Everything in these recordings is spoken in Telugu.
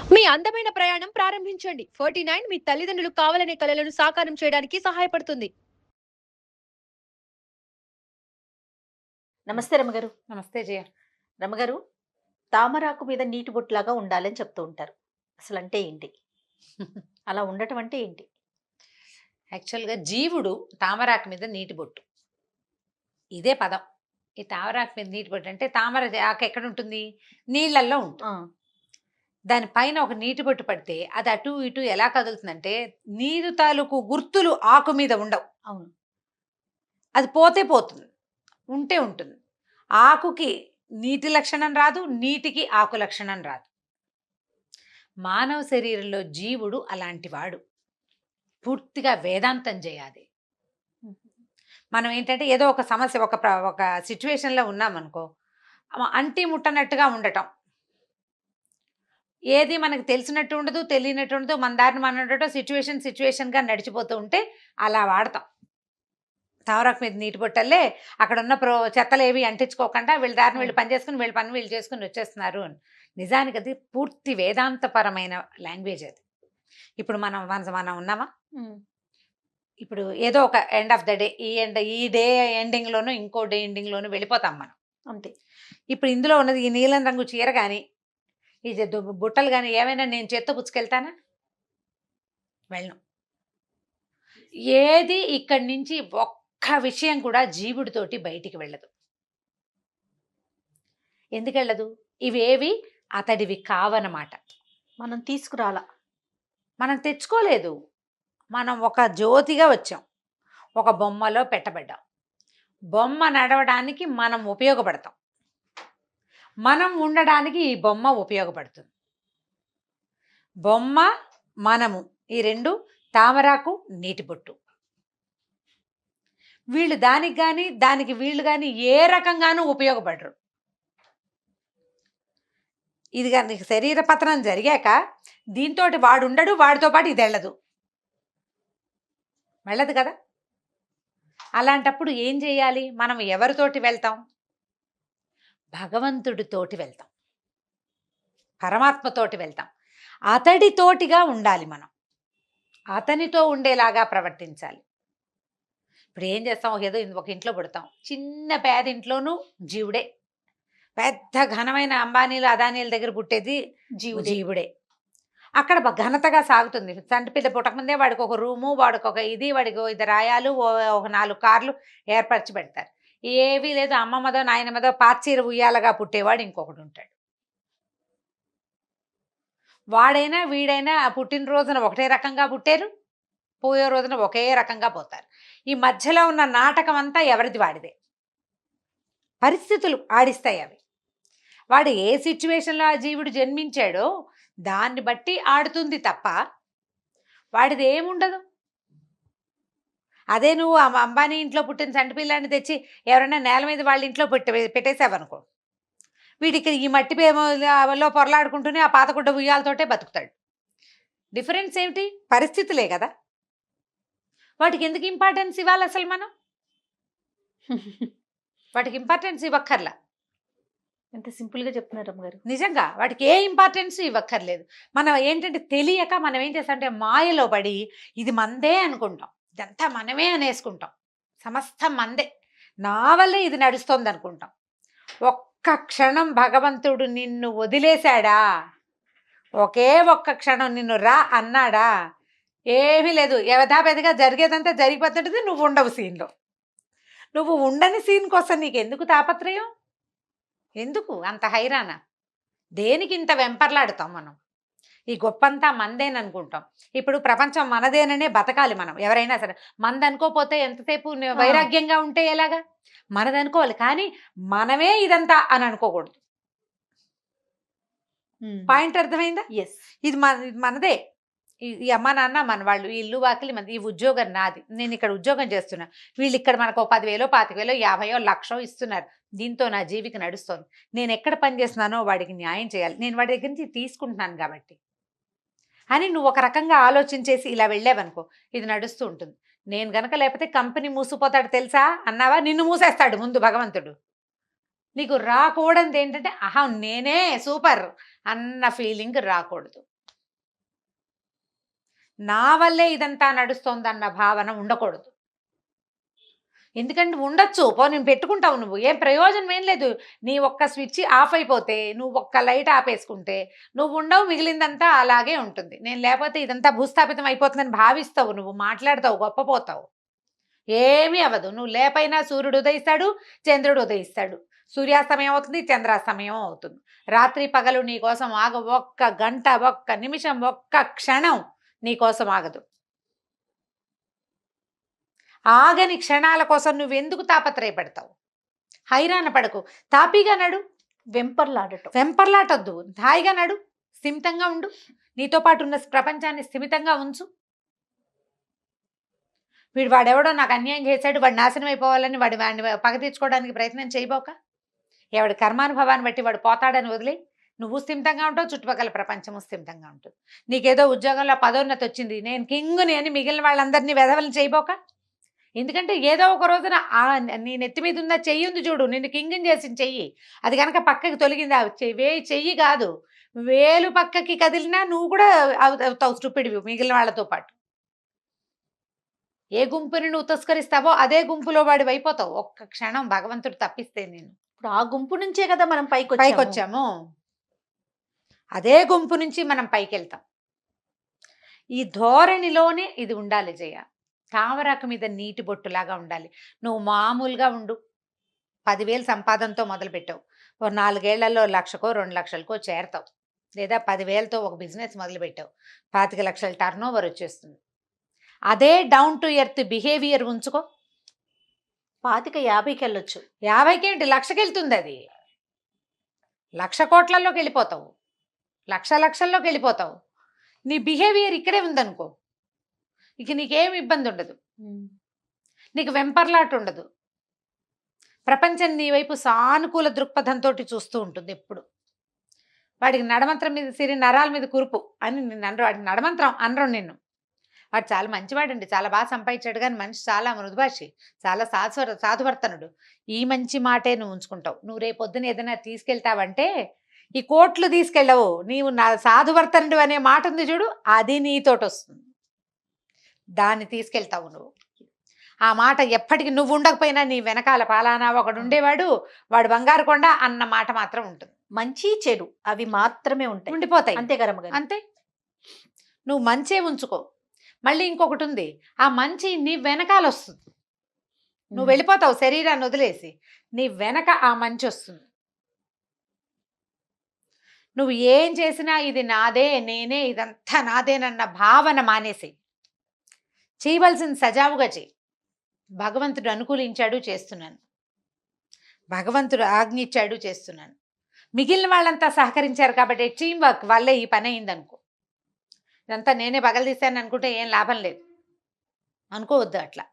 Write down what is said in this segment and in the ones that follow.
మీ అందమైన ప్రయాణం ప్రారంభించండి. 49 మీ తల్లిదండ్రులు కావాలనే కలలను సాకారం చేయడానికి సహాయపడుతుంది. నమస్తే రమగారు. నమస్తే జయ. రమగారు, తామరాకు మీద నీటి బొట్టులాగా ఉండాలని చెప్తూ ఉంటారు. అసలంటే ఏంటి? అలా ఉండటం అంటే ఏంటి? యాక్చువల్‌గా జీవుడు తామరాకు మీద నీటి బొట్టు. ఇదే పదం. ఈ తామరాకు మీద నీటి బొట్టు అంటే తామర ఆకు ఎక్కడుంటుంది? నీళ్ళల్లో ఉంటుంది. ఆ! దాని పైన ఒక నీటి బొట్టు పడితే అది అటు ఇటు ఎలా కదులుతుందంటే నీరు తాలూకు గుర్తులు ఆకు మీద ఉండవు. అవును. అది పోతే పోతుంది. ఉంటే ఉంటుంది. ఆకుకి నీటి లక్షణం రాదు. నీటికి ఆకు లక్షణం రాదు. మానవ శరీరంలో జీవుడు అలాంటివాడు. పూర్తిగా వేదాంతం చేయాలి. మనం ఏంటంటే ఏదో ఒక సమస్య ఒక సిచ్యువేషన్లో ఉన్నామనుకో, అంటి ముట్టనట్టుగా ఉండటం. ఏది మనకు తెలిసినట్టు ఉండదు, తెలియనట్టు ఉండదు, మన దారిని మనం ఉండటం, సిచ్యువేషన్గా నడిచిపోతూ ఉంటే అలా వాడతాం. తామరాకు మీద నీటి బొట్టల్లే అక్కడ ఉన్న చెత్తలు ఏవి అంటించుకోకుండా వీళ్ళ దారిని వీళ్ళు పని చేసుకుని వీళ్ళ పని వీళ్ళు చేసుకుని వచ్చేస్తున్నారు అని. నిజానికి అది పూర్తి వేదాంతపరమైన లాంగ్వేజ్ అది. ఇప్పుడు మనం ఉన్నామా? ఇప్పుడు ఏదో ఒక ఎండ్ ఆఫ్ ద డే ఈ డే ఎండింగ్లోనూ ఇంకో డే ఎండింగ్లోనూ వెళ్ళిపోతాం మనం. అంతే. ఇప్పుడు ఇందులో ఉన్నది ఈ నీలం రంగు చీర కానీ ఈ బుట్టలు కానీ ఏమైనా నేను చేత్తో పుచ్చుకెళ్తానా? వెళ్ళను. ఏది ఇక్కడి నుంచి ఒక్క విషయం కూడా జీవుడితోటి బయటికి వెళ్ళదు. ఎందుకు వెళ్ళదు? ఇవేవి అతడివి కావనమాట. మనం తీసుకురాలా, మనం తెచ్చుకోలేదు. మనం ఒక జ్యోతిగా వచ్చాం, ఒక బొమ్మలో పెట్టబడ్డాం. బొమ్మ నడవడానికి మనం ఉపయోగపడతాం, మనం ఉండడానికి ఈ బొమ్మ ఉపయోగపడుతుంది. బొమ్మ మనము ఈ రెండు తామరాకు నీటి బొట్టు. వీళ్ళు దానికి కానీ దానికి వీళ్ళు కానీ ఏ రకంగానూ ఉపయోగపడరు. ఇది కానీ శరీర పతనం జరిగాక దీంతో వాడు ఉండడు, వాడితో పాటు ఇది వెళ్ళదు కదా. అలాంటప్పుడు ఏం చేయాలి? మనం ఎవరితోటి వెళ్తాం? భగవంతుడితోటి వెళ్తాం, పరమాత్మతోటి వెళ్తాం. అతడితోటిగా ఉండాలి మనం, అతనితో ఉండేలాగా ప్రవర్తించాలి. ఇప్పుడు ఏం చేస్తాం? ఏదో ఒక ఇంట్లో పుడతాం, చిన్న పేద ఇంట్లోనూ జీవుడే. పెద్ద ఘనమైన అంబానీలు అదానీల దగ్గర పుట్టేది జీవుడే. అక్కడ ఘనతగా సాగుతుంది. చంటి పిల్ల పుట్టకముందే వాడికి ఒక రూము, వాడికి ఒక ఇది, వాడికి ఇద్దరు ఆయాలు, ఒక 4 కార్లు ఏర్పరిచి పెడతారు. ఏవీ లేదు, అమ్మమ్మదో నాయనమ్మదో పాచీర ఉయ్యాలగా పుట్టేవాడు ఇంకొకటి ఉంటాడు. వాడైనా వీడైనా పుట్టినరోజున ఒకటే రకంగా పుట్టారు, పోయే రోజున ఒకే రకంగా పోతారు. ఈ మధ్యలో ఉన్న నాటకం అంతా ఎవరిది వాడిదే. పరిస్థితులు ఆడిస్తాయి అవి. వాడు ఏ సిచ్యువేషన్లో ఆ జీవుడు జన్మించాడో దాన్ని బట్టి ఆడుతుంది తప్ప వాడిది ఏముండదు. అదే నువ్వు అంబానీ ఇంట్లో పుట్టిన చంటి పిల్లాన్ని తెచ్చి ఎవరైనా నేల మీద వాళ్ళ ఇంట్లో పెట్టేసావనుకో, వీడికి ఈ మట్టి లో పొరలాడుకుంటూనే ఆ పాతగుడ్డ ఉయ్యాలతోటే బతుకుతాడు. డిఫరెన్స్ ఏమిటి? పరిస్థితులే కదా. వాటికి ఎందుకు ఇంపార్టెన్స్ ఇవ్వాలి అసలు? మనం వాటికి ఇంపార్టెన్స్ ఇవ్వక్కర్లా. ఎంత సింపుల్గా చెప్తున్నారు అమ్మగారు. నిజంగా వాటికి ఏ ఇంపార్టెన్స్ ఇవ్వక్కర్లేదు. మనం ఏంటంటే తెలియక మనం ఏం చేస్తామంటే మాయలో పడి ఇది మందే అనుకుంటాం, ఇదంతా మనమే అనేసుకుంటాం, సమస్తం మందే, నా వల్లే ఇది నడుస్తుంది అనుకుంటాం. ఒక్క క్షణం భగవంతుడు నిన్ను వదిలేశాడా? ఒకే ఒక్క క్షణం నిన్ను రా అన్నాడా? ఏమీ లేదు, యథాపెదగా జరిగేదంతా జరిగిపోతుంటుంది. నువ్వు ఉండవు సీన్లో. నువ్వు ఉండని సీన్ కోసం నీకు ఎందుకు తాపత్రయం? ఎందుకు అంత హైరాణ? దేనికి ఇంత వెంపర్లాడుతాం మనం? ఈ గొప్పంతా మందేననుకుంటాం. ఇప్పుడు ప్రపంచం మనదేననే బతకాలి మనం. ఎవరైనా సరే మనదనుకోపోతే ఎంతసేపు వైరాగ్యంగా ఉంటే ఎలాగా? మనదనుకోవాలి, కానీ మనమే ఇదంతా అని అనుకోకూడదు. పాయింట్ అర్థమైందా? ఇది మనదే. ఈ అమ్మ నాన్న మన వాళ్ళు, ఈ ఇల్లు వాకిలి మంది, ఈ ఉద్యోగం నాది, నేను ఇక్కడ ఉద్యోగం చేస్తున్నా, వీళ్ళు ఇక్కడ మనకు 10,000 25,000 50 1,00,000 ఇస్తున్నారు, దీంతో నా జీవిక నడుస్తోంది. నేను ఎక్కడ పని చేస్తున్నానో వాడికి న్యాయం చేయాలి, నేను వాడి దగ్గర నుంచి తీసుకుంటున్నాను కాబట్టి అని నువ్వు ఒక రకంగా ఆలోచించేసి ఇలా వెళ్ళావనుకో, ఇది నడుస్తూ ఉంటుంది. నేను గనక లేకపోతే కంపెనీ మూసిపోతాడు తెలుసా అన్నావా, నిన్ను మూసేస్తాడు ముందు భగవంతుడు. నీకు రాకూడదు ఏంటంటే అహం నేనే సూపర్ అన్న ఫీలింగ్ రాకూడదు. నా వల్లే ఇదంతా నడుస్తోందన్న భావన ఉండకూడదు. ఎందుకంటే ఉండొచ్చు, నేను పెట్టుకుంటావు, నువ్వు ఏం ప్రయోజనం ఏం లేదు. నీ ఒక్క స్విచ్ ఆఫ్ అయిపోతే, నువ్వు ఒక్క లైట్ ఆపేసుకుంటే నువ్వు ఉండవు, మిగిలిందంతా అలాగే ఉంటుంది. నేను లేకపోతే ఇదంతా భూస్థాపితం అయిపోతుందని భావిస్తావు, నువ్వు మాట్లాడతావు, గొప్పపోతావు. ఏమీ అవ్వదు. నువ్వు లేపైనా సూర్యుడు ఉదయిస్తాడు, చంద్రుడు ఉదయిస్తాడు, సూర్యాస్తమయం అవుతుంది, చంద్రాస్తమయం అవుతుంది. రాత్రి పగలు నీ కోసం ఒక్క గంట, ఒక్క నిమిషం, ఒక్క క్షణం నీ కోసం ఆగదు. ఆగని క్షణాల కోసం నువ్వెందుకు తాపత్రయపడతావు? హైరాణ పడకు, తాపీగా నడు, వెంపర్లాటొద్దు, హాయిగా నడు, స్థిమితంగా ఉండు, నీతో పాటు ఉన్న ప్రపంచాన్ని స్థిమితంగా ఉంచు. వాడెవడో నాకు అన్యాయం చేశాడు, వాడు నాశనం అయిపోవాలని వాడిని పగ తీర్చుకోవడానికి ప్రయత్నం చేయబోక, ఎవడి కర్మానుభవాన్ని బట్టి వాడు పోతాడని వదిలే, నువ్వు స్థిమితంగా ఉంటావు, చుట్టుపక్కల ప్రపంచము స్థిమితంగా ఉంటుంది. నీకేదో ఉద్యోగంలో పదోన్నతి వచ్చింది, నేను కింగుని అని మిగిలిన వాళ్ళందరినీ వెధవలను చేయబోక. ఎందుకంటే ఏదో ఒక రోజున నీ నెత్తి మీద ఉన్న చెయ్యి ఉంది చూడు, నిన్ను కింగుని చేసిన చెయ్యి, అది కనుక పక్కకి తొలగిందా, చెయ్యి కాదు, వేలు పక్కకి కదిలినా నువ్వు కూడా అవుతావు స్టూపిడ్వి మిగిలిన వాళ్ళతో పాటు. ఏ గుంపుని నువ్వు తస్కరిస్తావో అదే గుంపులో వాడి అయిపోతావు ఒక్క క్షణం భగవంతుడు తప్పిస్తే. నేను ఇప్పుడు ఆ గుంపు నుంచే కదా మనం పైకొచ్చాము, అదే గుంపు నుంచి మనం పైకి వెళ్తాం. ఈ ధోరణిలోనే ఇది ఉండాలి జయ. తామరాకు మీద నీటి బొట్టులాగా ఉండాలి. నువ్వు మామూలుగా ఉండు, 10,000 సంపాదనతో మొదలు పెట్టావు, ఓ 4 ఏళ్లలో 1,00,000కో 2 లక్షలకో చేరతావు. లేదా 10,000తో ఒక బిజినెస్ మొదలు పెట్టావు, 25 లక్షల టర్న్ ఓవర్ వచ్చేస్తుంది. అదే డౌన్ టు ఎర్త్ బిహేవియర్ ఉంచుకో, 50,000కి వెళ్ళొచ్చు. 50కి ఏంటి, 1,00,000కి వెళ్తుంది. అది 1,00,000 కోట్లలోకి వెళ్ళిపోతావు, లక్షల్లోకి వెళ్ళిపోతావు. నీ బిహేవియర్ ఇక్కడే ఉందనుకో, ఇక నీకేం ఇబ్బంది ఉండదు, నీకు వెంపర్లాట ఉండదు. ప్రపంచం నీ వైపు సానుకూల దృక్పథంతో చూస్తూ ఉంటుంది ఎప్పుడు. వాడికి నడమంత్రం మీద సిరి, నరాల మీద కురుపు అని నిన్ను అనరు, వాడికి నడమంత్రం అనరు నిన్ను. వాడు చాలా మంచివాడండి, చాలా బాగా సంపాదించాడు, కానీ మనిషి చాలా మృదుభాషి, చాలా సాధువర్తనుడు. ఈ మంచి మాటే నువ్వు ఉంచుకుంటావు. నువ్వు రేపొద్దున ఏదైనా తీసుకెళ్తావంటే ఈ కోట్లు తీసుకెళ్ళవు, నీవు నా సాధువర్తనుడు అనే మాట ఉంది చూడు, అది నీతోటి వస్తుంది, దాన్ని తీసుకెళ్తావు నువ్వు. ఆ మాట ఎప్పటికీ నువ్వు ఉండకపోయినా నీ వెనకాల పాలానా ఒకడు ఉండేవాడు, వాడు బంగారు కొండ అన్న మాట మాత్రం ఉంటుంది. మంచి చెడు అవి మాత్రమే ఉంటాయి, ఉండిపోతాయి, అంతే కదా. అంతే. నువ్వు మంచే ఉంచుకో. మళ్ళీ ఇంకొకటి ఉంది, ఆ మంచి నీ వెనకాల వస్తుంది. నువ్వు వెళ్ళిపోతావు శరీరాన్ని వదిలేసి, నీ వెనక ఆ మంచి వస్తుంది. నువ్వు ఏం చేసినా ఇది నాదే, నేనే, ఇదంతా నాదేనన్న భావన మానేసి చేయవలసింది సజావుగా చేయి. భగవంతుడు అనుకూలించాడు, చేస్తున్నాను, భగవంతుడు ఆజ్ఞించాడు, చేస్తున్నాను. మిగిలిన వాళ్ళంతా సహకరించారు కాబట్టి టీం వర్క్ వల్లే ఈ పని అయిందనుకో. ఇదంతా నేనే పగలదీశాను అనుకుంటే ఏం లాభం లేదు, అనుకోవద్దు అట్లా.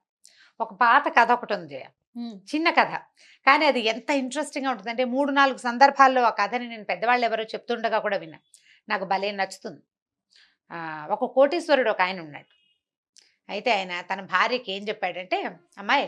ఒక పాత కథ ఒకటి ఉంది, చిన్న కథ, కానీ అది ఎంత ఇంట్రెస్టింగ్గా ఉంటుందంటే 3-4 సందర్భాల్లో ఆ కథని నేను పెద్దవాళ్ళు ఎవరో చెప్తుండగా కూడా విన్నా, నాకు భలే నచ్చుతుంది. ఒక కోటీశ్వరుడు ఒక ఆయన ఉన్నాడు. అయితే ఆయన తన భార్యకి ఏం చెప్పాడంటే, అమ్మాయి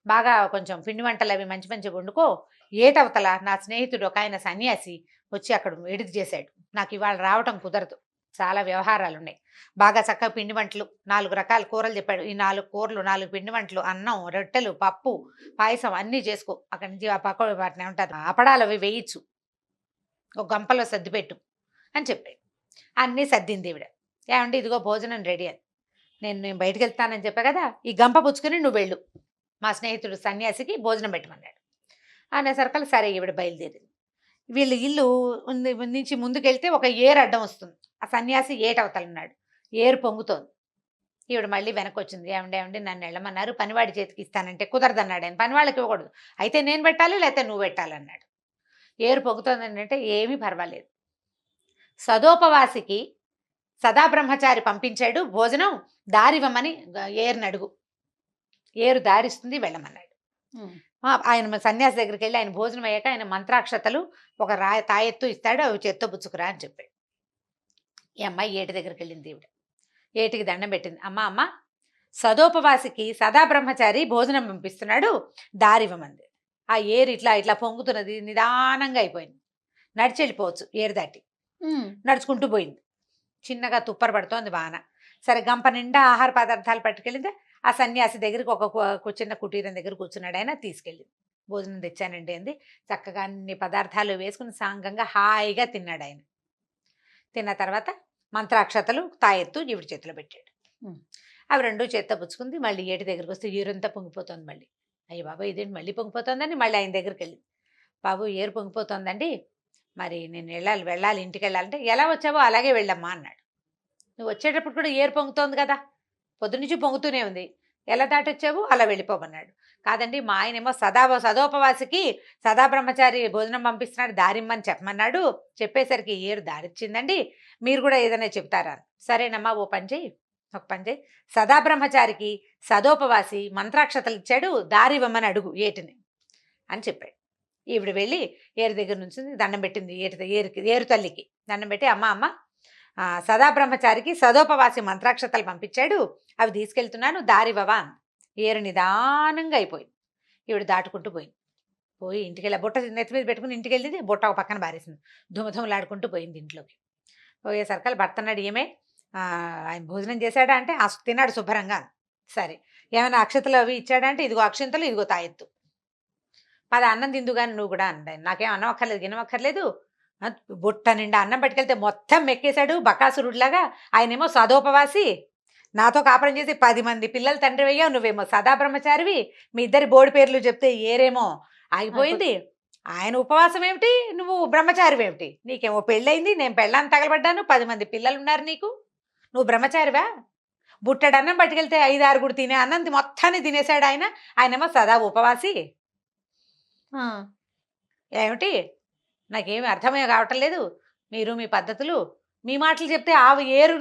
బాగా కొంచెం పిండి వంటలు అవి మంచి మంచిగా వండుకో, ఏటవతల నా స్నేహితుడు ఒక ఆయన సన్యాసి వచ్చి అక్కడ వేడిది చేశాడు, నాకు ఇవాళ రావటం కుదరదు, చాలా వ్యవహారాలు ఉన్నాయి, బాగా చక్కగా పిండి వంటలు 4 రకాల కూరలు చెప్పాడు, ఈ 4 కూరలు 4 పిండి వంటలు, అన్నం, రొట్టెలు, పప్పు, పాయసం అన్నీ చేసుకో, అక్కడి నుంచి ఆ పక్క వాటిని ఏమంటారు అపడాలు అవి వేయించు, ఒక గంపలో సర్దిపెట్టు అని చెప్పాడు. అన్నీ సర్దింది ఈవిడ. ఏమంటే ఇదిగో భోజనం రెడీ అని, నేను బయటకు వెళ్తానని చెప్పా కదా, ఈ గంప పుచ్చుకొని నువ్వు వెళ్ళు, మా స్నేహితుడు సన్యాసికి భోజనం పెట్టమన్నాడు అనేసరికల్ సరే ఈవిడ బయలుదేరింది. వీళ్ళు ఇల్లు నుంచి ముందుకెళ్తే ఒక ఏరు అడ్డం వస్తుంది, ఆ సన్యాసి ఏటవతలున్నాడు, ఏరు పొంగుతోంది. ఈవిడ మళ్ళీ వెనక్కి వచ్చింది, ఏమండి నన్ను వెళ్ళమన్నారు, పనివాడి చేతికి ఇస్తానంటే కుదరదన్నాడు ఆయన, పనివాళ్ళకి ఇవ్వకూడదు, అయితే నేను పెట్టాలి లేకపోతే నువ్వు పెట్టాలన్నాడు. ఏరు పొంగుతోంది అంటే ఏమీ పర్వాలేదు, సదోపవాసికి సదా బ్రహ్మచారి పంపించాడు భోజనం, దారివ్వమని ఏరుని అడుగు, ఏరు దారిస్తుంది, వెళ్ళమన్నాడు. ఆయన సన్యాసి దగ్గరికి వెళ్ళి ఆయన భోజనం అయ్యాక ఆయన మంత్రాక్షతలు ఒక తాయెత్తు ఇస్తాడు, అవి చేత్తో పుచ్చుకురా అని చెప్పాడు. ఈ అమ్మాయి ఏటి దగ్గరికి వెళ్ళింది. ఈవిడ ఏటికి దండం పెట్టింది, అమ్మ సదోపవాసికి సదా బ్రహ్మచారి భోజనం పంపిస్తున్నాడు, దారివ్వమంది. ఆ ఏరు ఇట్లా పొంగుతున్నది, నిదానంగా అయిపోయింది, నడిచి వెళ్ళిపోవచ్చు, ఏరు దాటి నడుచుకుంటూ పోయింది. చిన్నగా తుప్పర పడుతోంది వాన, సరే గంప నిండా ఆహార పదార్థాలు పట్టుకెళ్ళింది. ఆ సన్యాసి దగ్గరికి ఒక చిన్న కుటీరం దగ్గర కూర్చున్నాడు. ఆయన తీసుకెళ్ళింది. భోజనం తెచ్చానండి అంది. చక్కగా అన్ని పదార్థాలు వేసుకుని సాంగంగా హాయిగా తిన్నాడు ఆయన. తిన్న తర్వాత మంత్రాక్షతలు తాయెత్తు ఈవిడ చేతిలో పెట్టాడు. అవి రెండు చేత్తో పుచ్చుకుంది. మళ్ళీ ఏటి దగ్గరికి వస్తే ఏరంతా పొంగిపోతుంది. మళ్ళీ అయ్యి బాబా ఇదేంటి మళ్ళీ పొంగిపోతుందని మళ్ళీ ఆయన దగ్గరికి వెళ్ళింది. బాబు ఏరు పొంగిపోతుందండి, మరి నేను వెళ్ళాలి ఇంటికి వెళ్ళాలంటే, ఎలా వచ్చావో అలాగే వెళ్ళమ్మా అన్నాడు. నువ్వు వచ్చేటప్పుడు కూడా ఏరు పొంగుతోంది కదా, పొద్దునుంచి పొంగుతూనే ఉంది, ఎలా దాటొచ్చావు అలా వెళ్ళిపోమన్నాడు. కాదండి మా ఆయనేమో సదోపవాసికి సదా బ్రహ్మచారి భోజనం పంపిస్తున్నాడు, దారిమ్మని చెప్పమన్నాడు, చెప్పేసరికి ఏరు దారిచ్చిందండి, మీరు కూడా ఏదైనా చెప్తారా? సరేనమ్మా ఓ పని చేయి, ఒక పని చేయి, సదా బ్రహ్మచారికి సదోపవాసి మంత్రాక్షతలు ఇచ్చాడు, దారి ఇవ్వమని అడుగు ఏటిని అని చెప్పాడు. ఈవిడ వెళ్ళి ఏరు దగ్గర నుంచి దండం పెట్టింది. ఏరు తల్లికి దండం పెట్టి, అమ్మ సదా బ్రహ్మచారికి సదోపవాసి మంత్రాక్షతలు పంపించాడు, అవి తీసుకెళ్తున్నాను, దారివ్వవా అని. ఏరు నిదానంగా అయిపోయింది. ఈవిడ దాటుకుంటూ పోయి ఇంటికి వెళ్ళి బుట్ట నెత్తి మీద పెట్టుకుని ఇంటికి వెళ్ళింది. బుట్ట ఒక పక్కన బారేసింది. ధుమధుమలాడుకుంటూ పోయింది ఇంట్లోకి. పోయేసరికల్ భర్త అన్నాడు, ఏమే ఆయన భోజనం చేశాడా అంటే, తిన్నాడు శుభ్రంగా. సరే ఏమైనా అక్షతలు అవి ఇచ్చాడా అంటే, ఇదిగో అక్షంతలు, ఇదిగో తాయెత్తు, పద అన్నం తిందు కానీ నువ్వు కూడా అంది. నాకేం అన్నం అక్కర్లేదు, గిన్నం అక్కర్లేదు. బుట్ట నిండా అన్నం పట్టుకెళ్తే మొత్తం మెక్కేశాడు బకాసురుడిలాగా. ఆయనేమో సదోపవాసి, నాతో కాపురం చేసి 10 మంది పిల్లలు తండ్రి అయ్యావు, నువ్వేమో సదా బ్రహ్మచారివి, మీ ఇద్దరి బోడి పేర్లు చెప్తే ఏరేమో ఆగిపోయింది. ఆయన ఉపవాసం ఏమిటి, నువ్వు బ్రహ్మచారివి ఏమిటి? నీకేమో పెళ్ళయింది, నేను పెళ్ళాన్ని తగలబడ్డాను, 10 మంది పిల్లలు ఉన్నారు నీకు, నువ్వు బ్రహ్మచారివా? బుట్టడు అన్నం పట్టుకెళ్తే 5-6 తినే అన్నం మొత్తాన్ని తినేశాడు ఆయన, ఆయనేమో సదా ఉపవాసి. ఏమిటి నాకేమి అర్థమే కావటం లేదు, మీరు మీ పద్ధతులు, మీ మాటలు చెప్తే ఆ ఏరు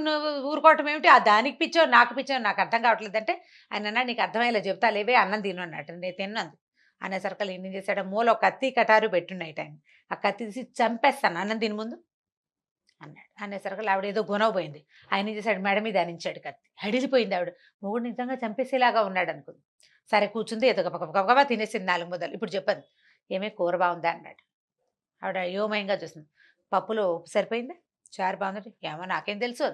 ఊరుకోవటం ఏమిటి, ఆ దానికి పిచ్చో నాకు పిచ్చో నాకు అర్థం కావట్లేదు అంటే, ఆయన అన్నాడు, నీకు అర్థమయ్యేలా చెప్తా లేవే, అన్నం తిను అన్నట్టు. నేను తిన్నాను అనేసరికి ఏం చేశాడు, మూల ఒక కత్తి కటారు పెట్టున్నాయి ఆయన, ఆ కత్తి తీసి చంపేస్తాను అన్నం తిని ముందు అన్నాడు. అనేసరికి ఆవిడ ఏదో గుణవపోయింది. ఆయన ఏం చేశాడు, మెడ మీద అనించాడు కత్తి. హడిలిపోయింది ఆవిడ, మొగుడు నిజంగా చంపేసేలాగా ఉన్నాడు అనుకుంది. సరే కూర్చుంది, ఏదో గబగబా తినేసింది 4 ముద్దలు. ఇప్పుడు చెప్పండి ఏమే కూర బాగుందా అన్నాడు. ఆవిడ అయోమయంగా చూసింది. పప్పులో ఉప్పు సరిపోయిందా, చారు బాగుందంటే, ఏమో నాకేం తెలుసు,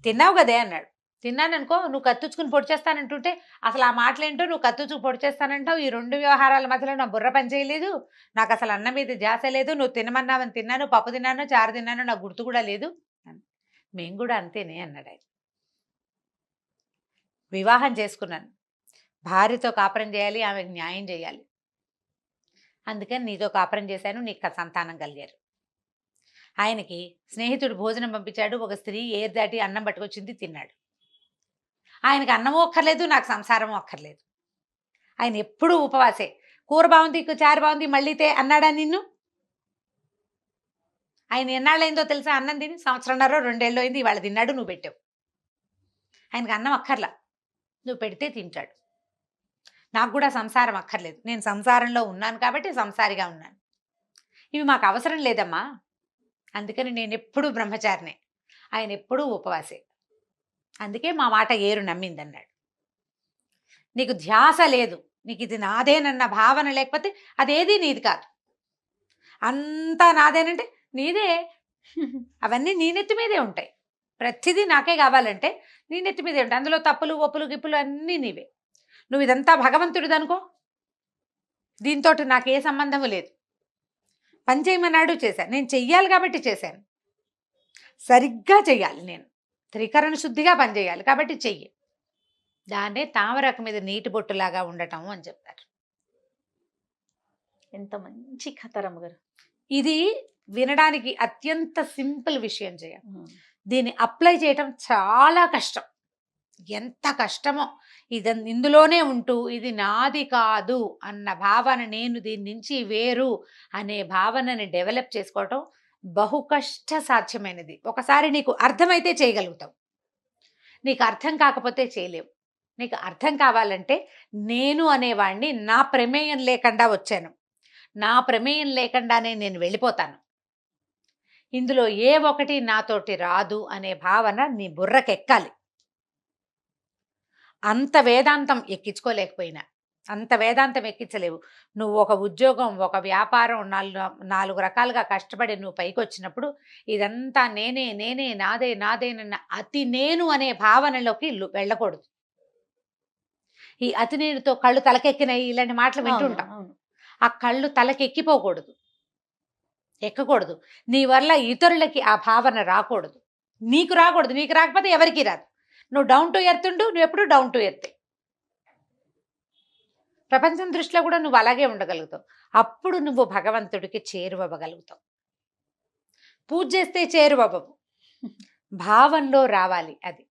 తిన్నావు కదే అన్నాడు. తిన్నాను అనుకో, నువ్వు కత్తుచ్చుకుని పొడి చేస్తానంటుంటే అసలు ఆ మాటలేంటో, నువ్వు కత్తుచ్చుకు పొడి చేస్తానంటావు, ఈ 2 వ్యవహారాల మధ్యలో నా బుర్ర పని చేయలేదు, నాకు అసలు అన్నం మీద ధ్యాస లేదు, నువ్వు తినమన్నావని తిన్నాను, పప్పు తిన్నాను, చారు తిన్నాను, నాకు గుర్తు కూడా లేదు. మేము కూడా అంతేనే అన్నాడు ఆయన. వివాహం చేసుకున్నాను, భార్యతో కాపురం చేయాలి, ఆమెకు న్యాయం చేయాలి, అందుకని నీతో కాపురం చేశాను, నీకు సంతానం కలిగారు. ఆయనకి స్నేహితుడు భోజనం పంపించాడు, ఒక స్త్రీ ఏరు దాటి అన్నం పట్టుకొచ్చింది, తిన్నాడు. ఆయనకి అన్నమూ అక్కర్లేదు, నాకు సంసారము అక్కర్లేదు, ఆయన ఎప్పుడూ ఉపవాసే. కూర బాగుంది, చారు బాగుంది, మళ్ళీతే అన్నాడా నిన్ను? ఆయన ఎన్నాళ్ళైందో తెలుసా అన్నం తిని? 1.5-2 ఏళ్ళు అయింది, ఇవాళ తిన్నాడు, నువ్వు పెట్టావు. ఆయనకి అన్నం అక్కర్లా, నువ్వు పెడితే తింటాడు. నాకు కూడా సంసారం అక్కర్లేదు, నేను సంసారంలో ఉన్నాను కాబట్టి సంసారిగా ఉన్నాను, ఇవి మాకు అవసరం లేదమ్మా, అందుకని నేను ఎప్పుడూ బ్రహ్మచారినే, ఆయన ఎప్పుడూ ఉపవాసే, అందుకే మా మాట ఏరు నమ్మింది అన్నాడు. నీకు ధ్యాస లేదు, నీకు ఇది నాదేనన్న భావన లేకపోతే అదేది నీది కాదు, అంతా నాదేనంటే నీదే, అవన్నీ నీ నెత్తి మీదే ఉంటాయి, ప్రతిదీ నాకే కావాలంటే నీ నెత్తి మీదే ఉంటాయి, అందులో తప్పులు ఒప్పులు గిప్పులు అన్నీ నీవే. నువ్వు ఇదంతా భగవంతుడిది అనుకో, దీంతో నాకు ఏ సంబంధము లేదు, పని చేయమన్నాడు చేశాను, నేను చెయ్యాలి కాబట్టి చేశాను, సరిగ్గా చెయ్యాలి, నేను త్రికరణ శుద్ధిగా పనిచేయాలి కాబట్టి చెయ్యి, దాన్నే తామరాకు మీద నీటి బొట్టులాగా ఉండటం అని చెప్తారు. ఎంత మంచి కథ రమ్మగారు. ఇది వినడానికి అత్యంత సింపుల్ విషయం చేయ, దీన్ని అప్లై చేయటం చాలా కష్టం, ఎంత కష్టమో. ఇందులోనే ఉంటూ ఇది నాది కాదు అన్న భావన, నేను దీని నుంచి వేరు అనే భావనని డెవలప్ చేసుకోవటం బహు కష్ట సాధ్యమైనది. ఒకసారి నీకు అర్థమైతే చేయగలుగుతావు, నీకు అర్థం కాకపోతే చేయలేవు. నీకు అర్థం కావాలంటే నేను అనేవాడిని నా ప్రమేయం లేకుండా వచ్చాను, నా ప్రమేయం లేకుండానే నేను వెళ్ళిపోతాను, ఇందులో ఏ ఒకటి నాతోటి రాదు అనే భావన నీ బుర్రకెక్కాలి. అంత వేదాంతం ఎక్కించుకోలేకపోయినా, అంత వేదాంతం ఎక్కించలేవు. నువ్వు ఒక ఉద్యోగం, ఒక వ్యాపారం, నాలుగు రకాలుగా కష్టపడి నువ్వు పైకొచ్చినప్పుడు ఇదంతా నేనే, నేనే, నాదే, నాదేనన్న అతి నేను అనే భావనలోకి వెళ్ళకూడదు. ఈ అతి నేనుతో కళ్ళు తలకెక్కినాయి ఇలాంటి మాటలు అవును, వింటుంటాం. అవును. ఆ కళ్ళు తలకెక్కిపోకూడదు, ఎక్కకూడదు. నీ వల్ల ఇతరులకి ఆ భావన రాకూడదు. నీకు రాకూడదు. నీకు రాకపోతే ఎవరికీ రాదు. నువ్వు డౌన్ టు ఎర్త్ ఉండు, నువ్వు ఎప్పుడు డౌన్ టు ఎర్త్. ప్రపంచం దృష్టిలో కూడా నువ్వు అలాగే ఉండగలుగుతావు. అప్పుడు నువ్వు భగవంతుడికి చేరువవ్వగలుగుతావు. పూజ చేస్తే చేరువవ్వవు, భావంలో రావాలి అది.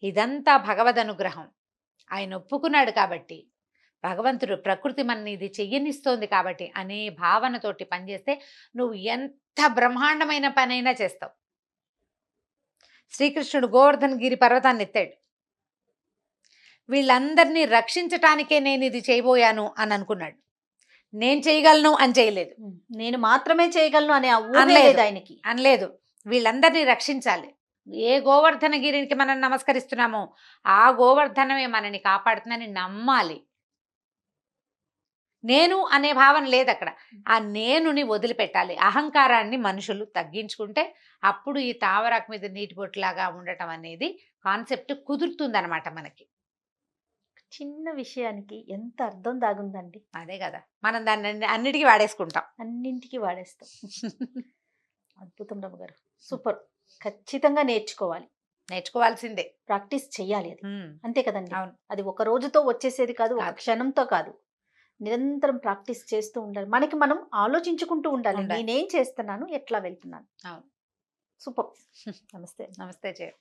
ఇదంతా భగవద్ అనుగ్రహం. ఆయన ఒప్పుకున్నాడు కాబట్టి, భగవంతుడు ప్రకృతి మన ఇది చెయ్యనిస్తోంది కాబట్టి అనే భావనతోటి పనిచేస్తే నువ్వు ఎంత బ్రహ్మాండమైన పనైనా చేస్తావు. శ్రీకృష్ణుడు గోవర్ధన గిరి పర్వతాన్ని ఎత్తాడు. వీళ్ళందరినీ రక్షించటానికే నేను ఇది చేయబోయాను అని అనుకున్నాడు. నేను చేయగలను అని చేయలేదు. నేను మాత్రమే చేయగలను అనే ఆ ఊహే అనలేదు. లేదు ఆయనకి. అనలేదు, వీళ్ళందరినీ రక్షించాలి. ఏ గోవర్ధన గిరికి మనం నమస్కరిస్తున్నామో ఆ గోవర్ధనమే మనని కాపాడుతుందని నమ్మాలి. నేను అనే భావన లేదు అక్కడ. ఆ నేనుని వదిలిపెట్టాలి. అహంకారాన్ని మనుషులు తగ్గించుకుంటే అప్పుడు ఈ తామరాకు మీద నీటి బొట్టులాగా ఉండటం అనేది కాన్సెప్ట్ కుదురుతుందన్నమాట మనకి. చిన్న విషయానికి ఎంత అర్థం దాగుందండి. అదే కదా, మనం దాన్ని అన్నిటికీ వాడేసుకుంటాం. అన్నింటికి వాడేస్తాం. అద్భుతం రమ్మగారు, సూపర్. ఖచ్చితంగా నేర్చుకోవాలి, నేర్చుకోవాల్సిందే. ప్రాక్టీస్ చెయ్యాలి. అది అంతే కదండి. అవును. అది ఒక రోజుతో వచ్చేసేది కాదు, ఒక కాదు. క్షణంతో కాదు. నిరంతరం ప్రాక్టీస్ చేస్తూ ఉండాలి. మనకి మనం ఆలోచించుకుంటూ ఉండాలి, ఉండాలి. నేనేం చేస్తున్నాను, ఎట్లా వెళ్తున్నాను. అవును. సూపర్. నమస్తే. నమస్తే జయ.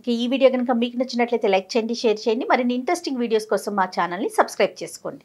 ఈ వీడియో కనుక మీకు నచ్చినట్లయితే లైక్ చేయండి, షేర్ చేయండి. మరిన్ని ఇంట్రెస్టింగ్ వీడియోస్ కోసం మా ఛానల్ని సబ్స్క్రైబ్ చేసుకోండి.